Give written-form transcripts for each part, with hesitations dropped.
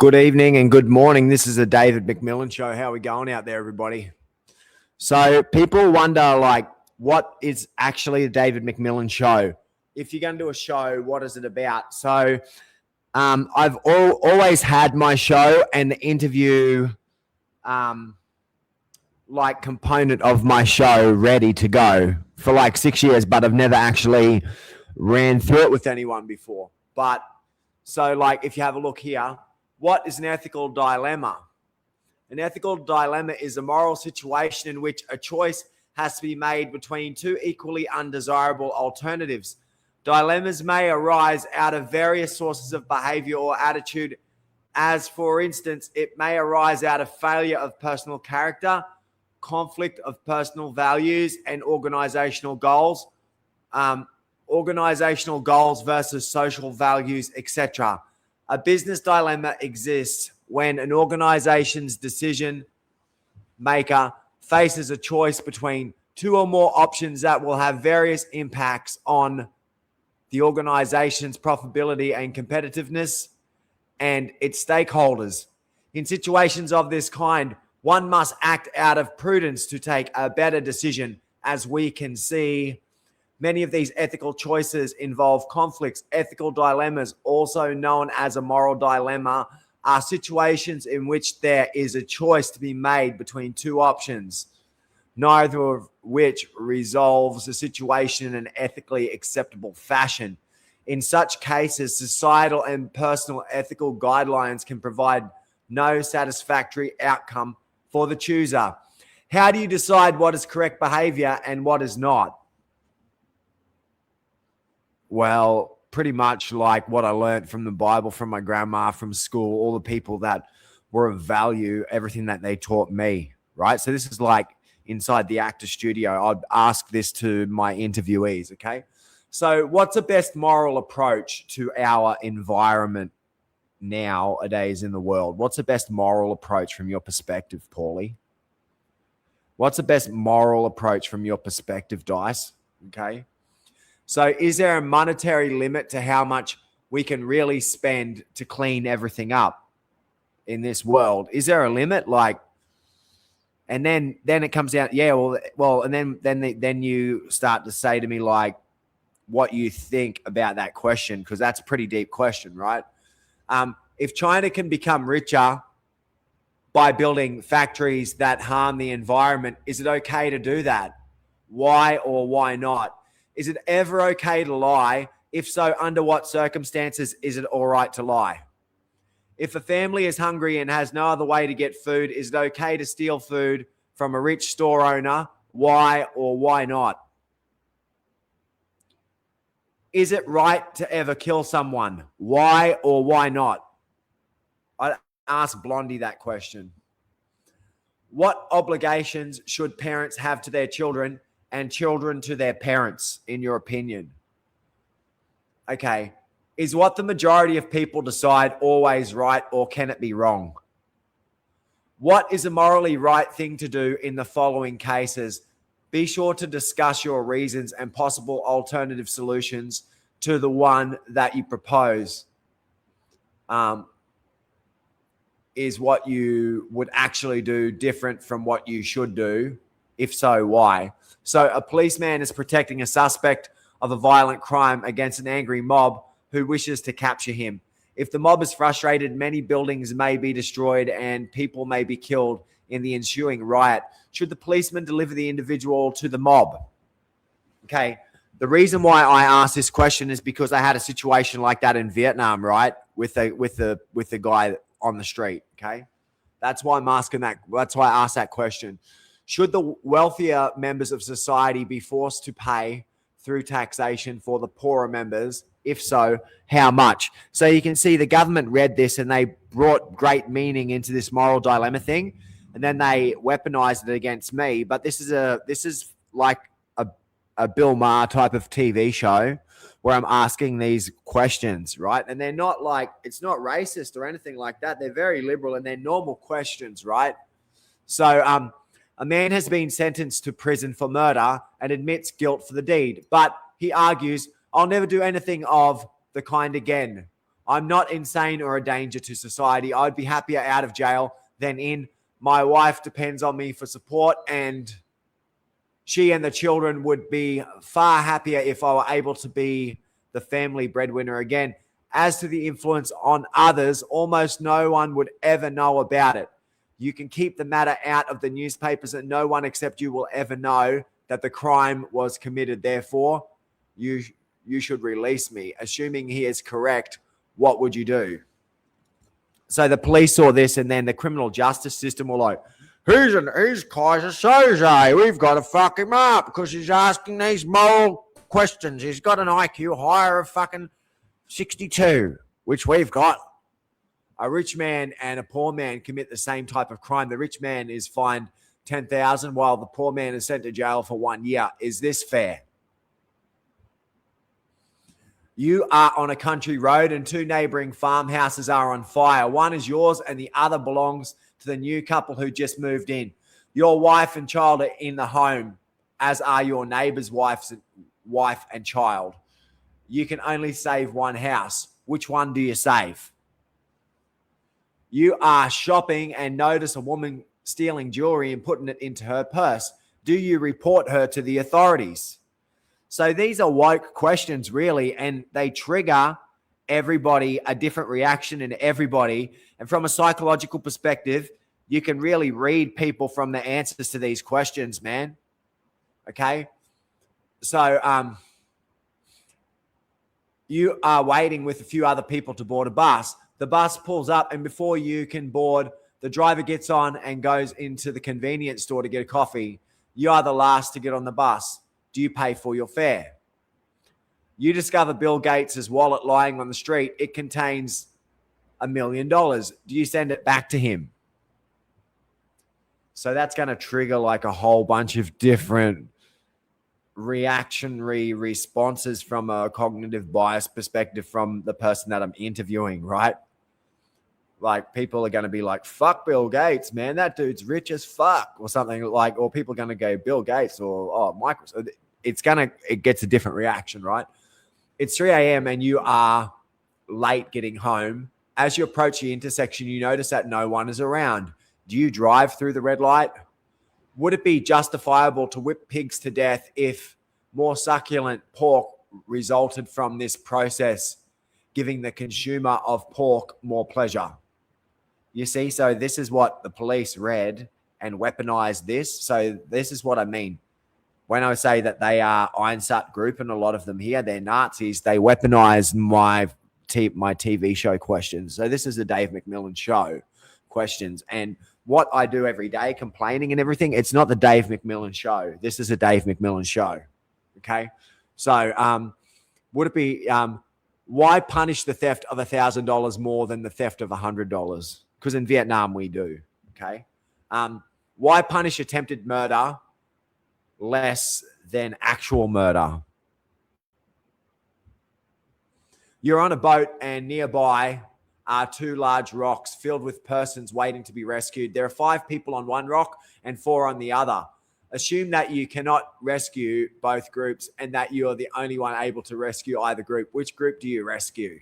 Good evening and good morning. This is the David MacMillan Show. How are we going out there, everybody? So people wonder, what is actually the David MacMillan Show? If you're going to do a show, what is it about? So I've always had my show and the interview component of my show ready to go for 6 years, but I've never actually ran through it with anyone before. But so if you have a look here, what is an ethical dilemma? An ethical dilemma is a moral situation in which a choice has to be made between two equally undesirable alternatives. Dilemmas may arise out of various sources of behavior or attitude, as for instance, it may arise out of failure of personal character, conflict of personal values and organizational goals, organizational goals versus social values, etc. A business dilemma exists when an organization's decision maker faces a choice between two or more options that will have various impacts on the organization's profitability and competitiveness and its stakeholders. In situations of this kind, one must act out of prudence to take a better decision. As we can see, many of these ethical choices involve conflicts. Ethical dilemmas, also known as a moral dilemma, are situations in which there is a choice to be made between two options, neither of which resolves the situation in an ethically acceptable fashion. In such cases, societal and personal ethical guidelines can provide no satisfactory outcome for the chooser. How do you decide what is correct behavior and what is not? Well, pretty much like what I learned from the Bible, from my grandma, from school, all the people that were of value, everything that they taught me, right? So this is inside the actor studio. I'd ask this to my interviewees, okay? So what's the best moral approach to our environment nowadays in the world? What's the best moral approach from your perspective, Paulie? What's the best moral approach from your perspective, Dice? Okay. So is there a monetary limit to how much we can really spend to clean everything up in this world? Is there a limit? And then it comes out, and then you start to say to me what you think about that question, because that's a pretty deep question, right? If China can become richer by building factories that harm the environment, is it okay to do that? Why or why not? Is it ever okay to lie? If so, under what circumstances is it all right to lie? If a family is hungry and has no other way to get food, is it okay to steal food from a rich store owner? Why or why not? Is it right to ever kill someone? Why or why not? I asked Blondie that question. What obligations should parents have to their children and children to their parents, in your opinion? Okay. Is what the majority of people decide always right, or can it be wrong? What is a morally right thing to do in the following cases? Be sure to discuss your reasons and possible alternative solutions to the one that you propose. Is what you would actually do different from what you should do? If so, why? So a policeman is protecting a suspect of a violent crime against an angry mob who wishes to capture him. If the mob is frustrated, many buildings may be destroyed and people may be killed in the ensuing riot. Should the policeman deliver the individual to the mob? Okay. The reason why I asked this question is because I had a situation like that in Vietnam, right? With the guy on the street. Okay. That's why I'm asking that. That's why I asked that question. Should the wealthier members of society be forced to pay through taxation for the poorer members? If so, how much? So you can see the government read this and they brought great meaning into this moral dilemma thing, and then they weaponized it against me. But this is like a Bill Maher type of TV show where I'm asking these questions, right? And they're not it's not racist or anything like that. They're very liberal and they're normal questions, right? So a man has been sentenced to prison for murder and admits guilt for the deed, but he argues, I'll never do anything of the kind again. I'm not insane or a danger to society. I'd be happier out of jail than in. My wife depends on me for support, and she and the children would be far happier if I were able to be the family breadwinner again. As to the influence on others, almost no one would ever know about it. You can keep the matter out of the newspapers, and no one except you will ever know that the crime was committed. Therefore, you should release me. Assuming he is correct, what would you do? So the police saw this, and then the criminal justice system were like, he's Kaiser Soze. We've got to fuck him up because he's asking these moral questions. He's got an IQ higher of fucking 62, which we've got. A rich man and a poor man commit the same type of crime. The rich man is fined $10,000 while the poor man is sent to jail for 1 year. Is this fair? You are on a country road and two neighboring farmhouses are on fire. One is yours and the other belongs to the new couple who just moved in. Your wife and child are in the home, as are your neighbor's wife and child. You can only save one house. Which one do you save? You are shopping and notice a woman stealing jewelry and putting it into her purse. Do you report her to the authorities? So these are woke questions, really, and they trigger everybody a different reaction in everybody. And from a psychological perspective, you can really read people from the answers to these questions, man. Okay? So you are waiting with a few other people to board a bus. The bus pulls up, and before you can board, the driver gets on and goes into the convenience store to get a coffee. You are the last to get on the bus. Do you pay for your fare? You discover Bill Gates' wallet lying on the street. It contains $1 million. Do you send it back to him? So that's going to trigger like a whole bunch of different reactionary responses from a cognitive bias perspective from the person that I'm interviewing, right? Like people are going to be like, fuck Bill Gates, man. That dude's rich as fuck or something like, or people are going to go Bill Gates or Microsoft. It gets a different reaction, right? It's 3 a.m. and you are late getting home. As you approach the intersection, you notice that no one is around. Do you drive through the red light? Would it be justifiable to whip pigs to death if more succulent pork resulted from this process, giving the consumer of pork more pleasure? You see, so this is what the police read and weaponized this. So this is what I mean. When I say that they are Einsat group and a lot of them here, they're Nazis, they weaponize my TV show questions. So this is a Dave MacMillan show questions. And what I do every day, complaining and everything, it's not the Dave MacMillan show. This is a Dave MacMillan show. Okay? So would it be, why punish the theft of $1,000 more than the theft of $100? Because in Vietnam we do. Okay? Why punish attempted murder less than actual murder? You're on a boat and nearby are two large rocks filled with persons waiting to be rescued. There are 5 people on one rock and 4 on the other. Assume that you cannot rescue both groups and that you are the only one able to rescue either group. Which group do you rescue?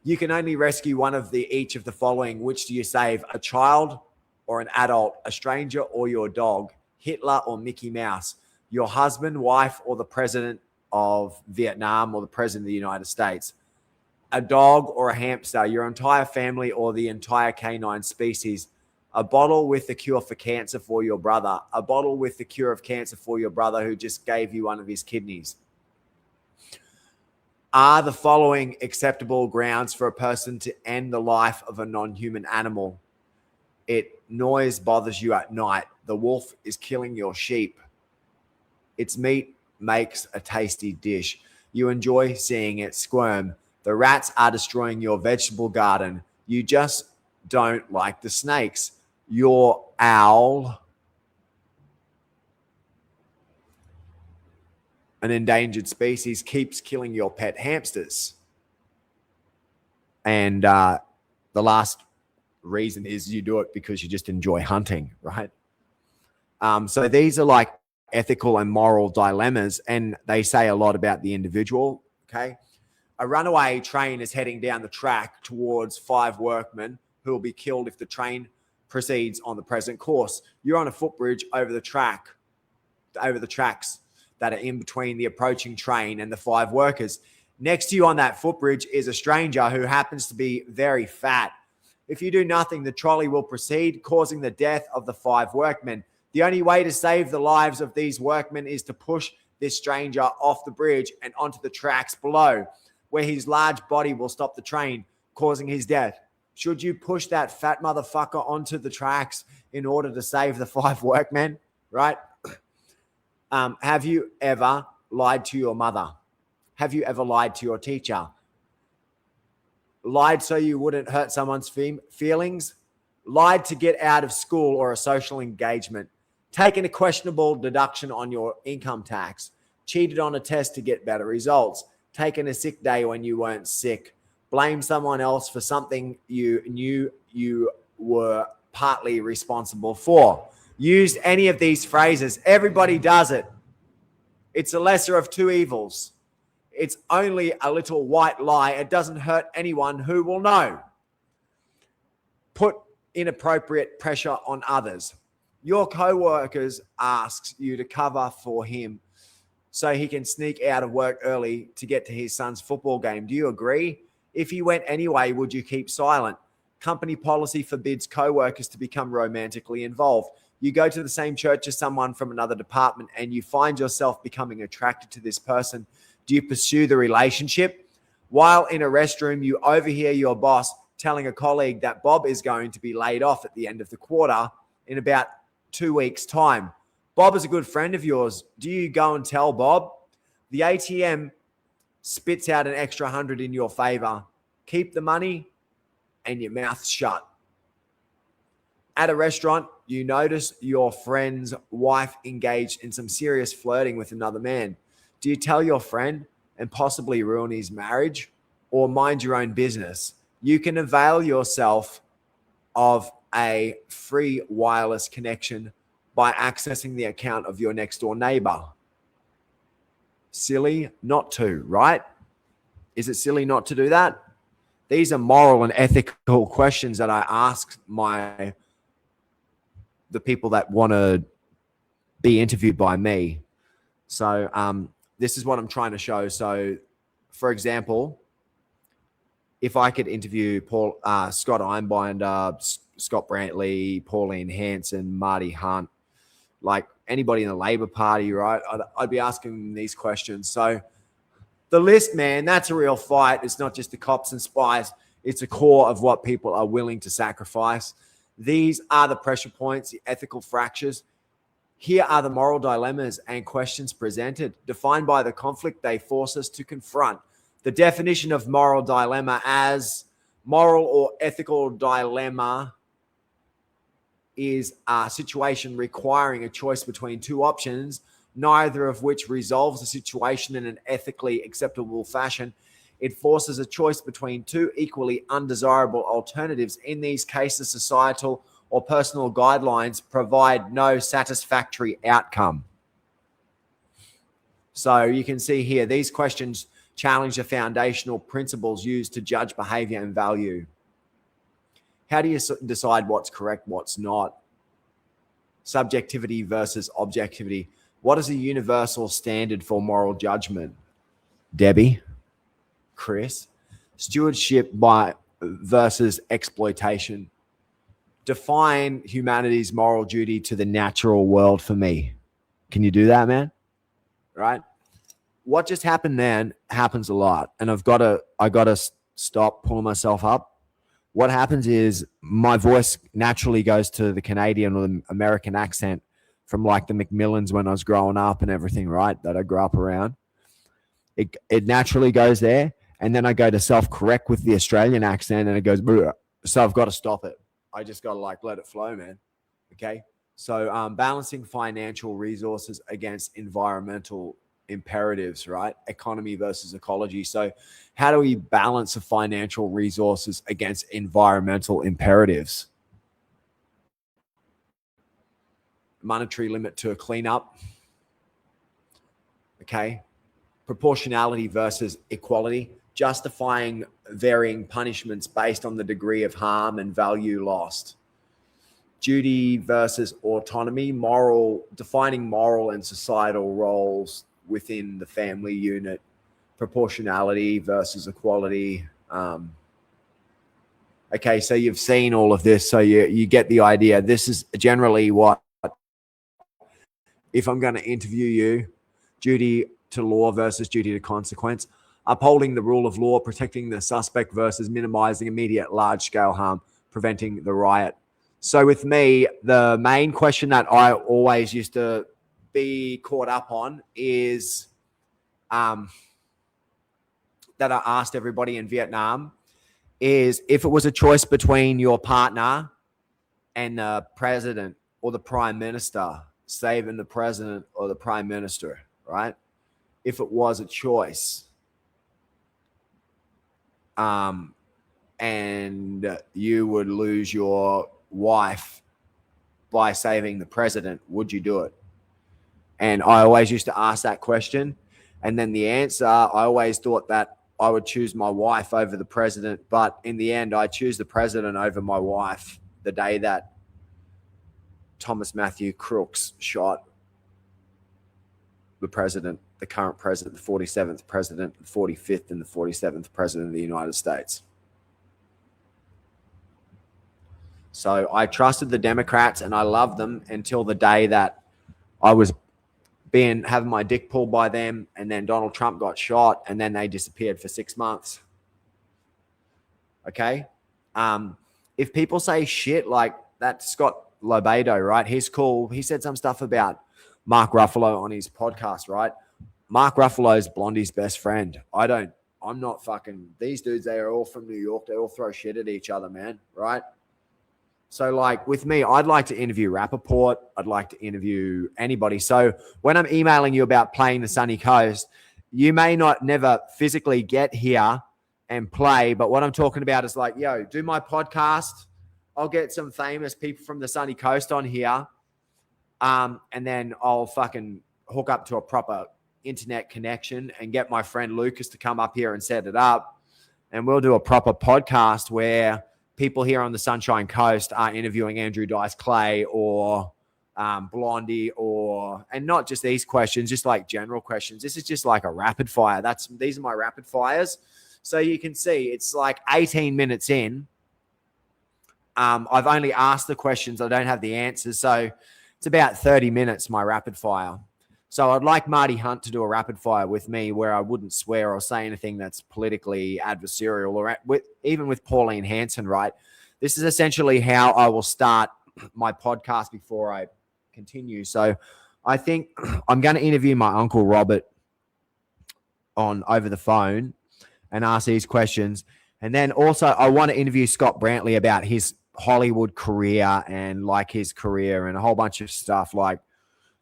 You can only rescue one of each of the following. Which do you save? A child or an adult, a stranger or your dog, Hitler or Mickey Mouse, your husband, wife, or the president of Vietnam or the president of the United States, a dog or a hamster, your entire family or the entire canine species, a bottle with the cure for cancer for your brother, a bottle with the cure of cancer for your brother who just gave you one of his kidneys. Are the following acceptable grounds for a person to end the life of a non-human animal? Noise bothers you at night. The wolf is killing your sheep. Its meat makes a tasty dish. You enjoy seeing it squirm. The rats are destroying your vegetable garden. You just don't like the snakes. Your owl, an endangered species, keeps killing your pet hamsters. And the last reason is you do it because you just enjoy hunting, right? So these are like ethical and moral dilemmas, and they say a lot about the individual. okay? A runaway train is heading down the track towards 5 workmen who will be killed if the train proceeds on the present course. You're on a footbridge over the tracks that are in between the approaching train and the 5 workers. Next to you on that footbridge is a stranger who happens to be very fat. If you do nothing, the trolley will proceed, causing the death of the 5 workmen. The only way to save the lives of these workmen is to push this stranger off the bridge and onto the tracks below, where his large body will stop the train, causing his death. Should you push that fat motherfucker onto the tracks in order to save the 5 workmen, right? Have you ever lied to your mother? Have you ever lied to your teacher? Lied so you wouldn't hurt someone's feelings? Lied to get out of school or a social engagement? Taken a questionable deduction on your income tax? Cheated on a test to get better results? Taken a sick day when you weren't sick? Blamed someone else for something you knew you were partly responsible for? Used any of these phrases? Everybody does it. It's a lesser of 2 evils. It's only a little white lie. It doesn't hurt anyone who will know. Put inappropriate pressure on others. Your co-workers asks you to cover for him so he can sneak out of work early to get to his son's football game. Do you agree? If he went anyway, would you keep silent? Company policy forbids co-workers to become romantically involved. You go to the same church as someone from another department and you find yourself becoming attracted to this person. Do you pursue the relationship? While in a restroom, you overhear your boss telling a colleague that Bob is going to be laid off at the end of the quarter in about 2 weeks' time. Bob is a good friend of yours. Do you go and tell Bob? The ATM spits out an extra 100 in your favor. Keep the money and your mouth shut. At a restaurant, you notice your friend's wife engaged in some serious flirting with another man. Do you tell your friend and possibly ruin his marriage, or mind your own business? You can avail yourself of a free wireless connection by accessing the account of your next door neighbor. Silly not to, right? Is it silly not to do that? These are moral and ethical questions that I ask the people that want to be interviewed by me. So this is what I'm trying to show. So, for example, if I could interview Scott Einbinder, Scott Brantley, Pauline Hanson, Marty Hunt, like anybody in the Labor Party, right? I'd be asking them these questions. So the list, man, that's a real fight. It's not just the cops and spies. It's a core of what people are willing to sacrifice. These are the pressure points, the ethical fractures. Here are the moral dilemmas and questions presented, defined by the conflict they force us to confront. The definition of moral dilemma as moral or ethical dilemma is a situation requiring a choice between 2 options, neither of which resolves the situation in an ethically acceptable fashion. It forces a choice between 2 equally undesirable alternatives. In these cases, societal or personal guidelines provide no satisfactory outcome. So you can see here, these questions challenge the foundational principles used to judge behavior and value. How do you decide what's correct, what's not? Subjectivity versus objectivity. What is a universal standard for moral judgment? Debbie, Chris, stewardship versus exploitation. Define humanity's moral duty to the natural world for me. Can you do that, man? Right? What just happened then happens a lot, and I gotta stop pulling myself up. What happens is my voice naturally goes to the Canadian or the American accent from like the MacMillans when I was growing up and everything, right? That I grew up around. It naturally goes there, and then I go to self-correct with the Australian accent, and it goes, bleh. So I've got to stop it. I just got to like let it flow, man. Okay. So balancing financial resources against environmental imperatives, right? Economy versus ecology. So how do we balance the financial resources against environmental imperatives? Monetary limit to a cleanup. Okay. proportionality versus equality, justifying varying punishments based on the degree of harm and value lost. Duty versus autonomy, defining moral and societal roles within the family unit. Proportionality versus equality. Okay, so you've seen all of this, so you get the idea. This is generally what, if I'm going to interview you, duty to law versus duty to consequence, upholding the rule of law, protecting the suspect versus minimizing immediate large-scale harm, preventing the riot. So with me, the main question that I always used to be caught up on is that I asked everybody in Vietnam is, if it was a choice between your partner and the president or the prime minister, saving the president or the prime minister, right? If it was a choice, and you would lose your wife by saving the president, would you do it? And I always used to ask that question. And then the answer, I always thought that I would choose my wife over the president. But in the end, I choose the president over my wife the day that Thomas Matthew Crooks shot the president, the current president, the 47th president, the 45th and the 47th president of the United States. So I trusted the Democrats and I loved them until the day that I was having my dick pulled by them, and then Donald Trump got shot, and then they disappeared for 6 months. Okay? If people say shit like that, Scott Lobedo, right? He's cool. He said some stuff about Mark Ruffalo on his podcast, right? Mark Ruffalo's Blondie's best friend. I'm not fucking, these dudes, they are all from New York. They all throw shit at each other, man, right? So like with me, I'd like to interview Rappaport. I'd like to interview anybody. So when I'm emailing you about playing the Sunny Coast, you may not never physically get here and play, but what I'm talking about is like, yo, do my podcast. I'll get some famous people from the Sunny Coast on here. And then I'll fucking hook up to a proper internet connection and get my friend Lucas to come up here and set it up. And we'll do a proper podcast where people here on the Sunshine Coast are interviewing Andrew Dice Clay or Blondie, and not just these questions, just like general questions. This is just like a rapid fire. These are my rapid fires. So you can see it's like 18 minutes in. I've only asked the questions. I don't have the answers. So it's about 30 minutes, my rapid fire. So I'd like Marty Hunt to do a rapid fire with me where I wouldn't swear or say anything that's politically adversarial, or even with Pauline Hanson, right? This is essentially how I will start my podcast before I continue. So I think I'm going to interview my Uncle Robert over the phone and ask these questions. And then also I want to interview Scott Brantley about his Hollywood career and like his career and a whole bunch of stuff like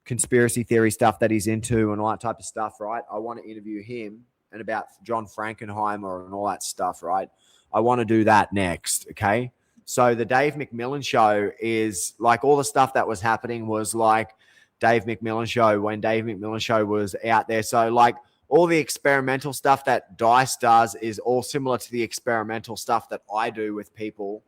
conspiracy theory stuff that he's into and all that type of stuff, right? I want to interview him and about John Frankenheimer and all that stuff, right? I want to do that next, okay? So the Dave MacMillan show is like all the stuff that was happening was like Dave MacMillan show when Dave MacMillan show was out there. So like all the experimental stuff that Dice does is all similar to the experimental stuff that I do with people.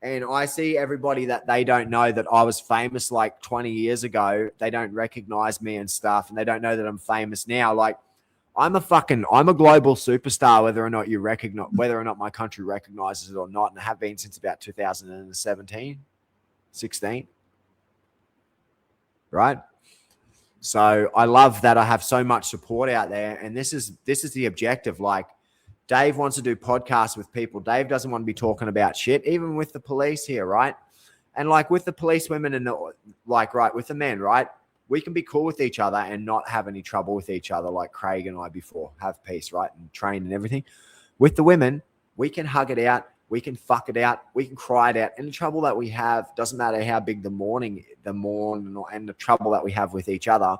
And I see everybody that they don't know that I was famous like 20 years ago. They don't recognize me and stuff. And they don't know that I'm famous now. Like I'm a global superstar, whether or not my country recognizes it or not. And I have been since about 2017, 16. Right. So I love that I have so much support out there. And this is the objective. Like, Dave wants to do podcasts with people. Dave doesn't want to be talking about shit, even with the police here, right? And like with the police women and right, with the men, right? We can be cool with each other and not have any trouble with each other like Craig and I before. Have peace, right? And train and everything. With the women, we can hug it out. We can fuck it out. We can cry it out. Any trouble that we have, doesn't matter how big the mourn and the trouble that we have with each other,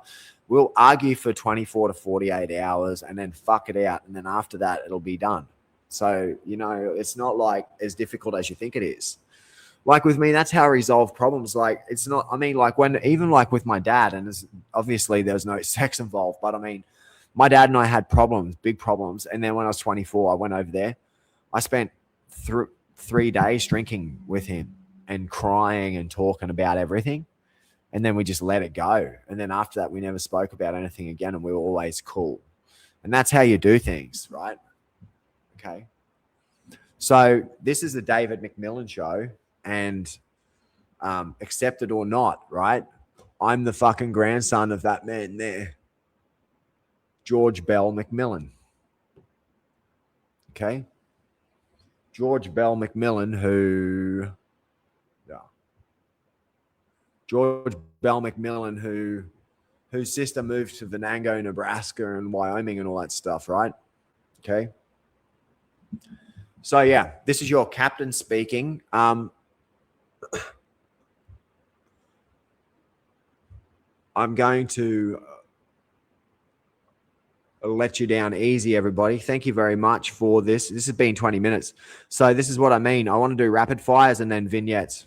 we'll argue for 24 to 48 hours and then fuck it out. And then after that, it'll be done. So, it's not like as difficult as you think it is. Like with me, that's how I resolve problems. Like it's not, like even like with my dad, and obviously there's no sex involved, but My dad and I had problems, big problems. And then when I was 24, I went over there. I spent 3 days drinking with him and crying and talking about everything. And then we just let it go. And then after that, we never spoke about anything again. And we were always cool. And that's how you do things, right? Okay. So this is the David MacMillan show. And accept it or not, right? I'm the fucking grandson of that man there, George Bell MacMillan. Okay. George Bell MacMillan, George Bell MacMillan, whose sister moved to Venango, Nebraska and Wyoming and all that stuff, right? Okay. So yeah, this is your captain speaking. I'm going to let you down easy, everybody. Thank you very much for this. This has been 20 minutes. So this is what I mean. I want to do rapid fires and then vignettes.